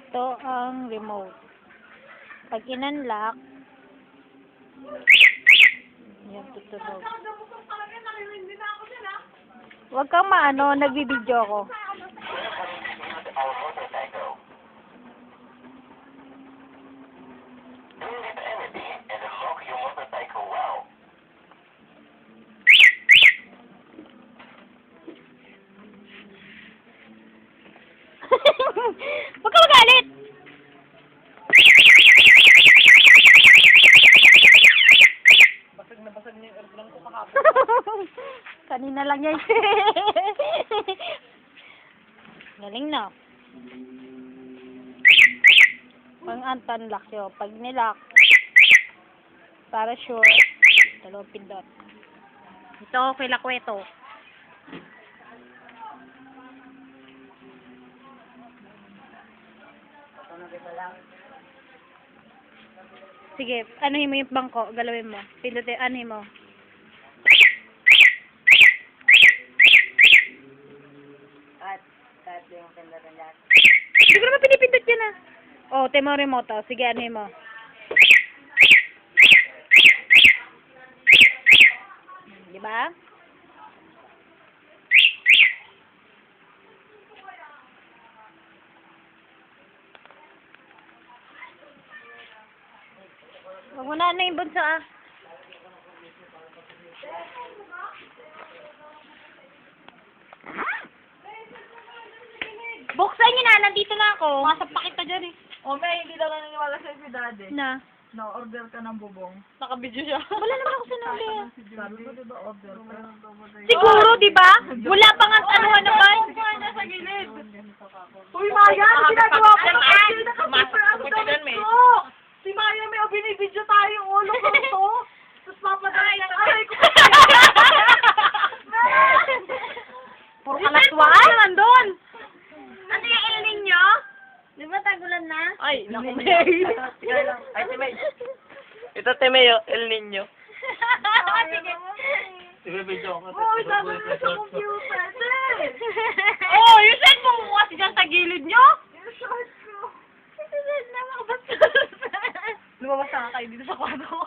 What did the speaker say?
Ito ang remote. Pag in-unlock, yan, tutunog. Huwag kang maano, nagbibideo ko. Huwag ka magalit! Basag na basag niya yung airplane ko kahapon. Kanina lang yan. Galing na. Pang unlock yun. Pag nilock, para sure, dalawang pindot. Ito, kilakweto. Sige, anuhin mo yung bangko, galawin mo. Pindutin, anuhin mo. Kahit yung pindaran yan. Hindi ko naman pinipindot yan ah. Oh, tema remote oh. Sige, anuhin mo. Diba? Huwag mo na yung bunso ah. Buksan niyo na, nandito na ako. Masapa kita dyan eh. O, may hindi daw naniniwala sa'yo si daddy. Na, Na-order ka ng bubong. nakabidyo siya. Wala naman ako sa number. Sabi ko, diba, order ka? Siguro, di ba? Wala pa nga ano man. Nasa gilid. Uy, Maya, ano ginagawa ko? Naka-super ang damit ko. Si Maya, may binibidyo tayo yung ulo ko to. Tapos papadala ng aray ko. Puro kalaswaan. Ano naman doon? Ano yung El Niño? Di ba tagulan na? Ay, naku, May. Ay, si May. Ito, si May, El Niño. Sige. Ibibidyo ko. Oo, sabi mo sa computer. Oo, yung cellphone mo kasi dyan sa gilid nyo. Yung short ko. Lumabas Lumabas na nga kayo dito sa kwarto ko.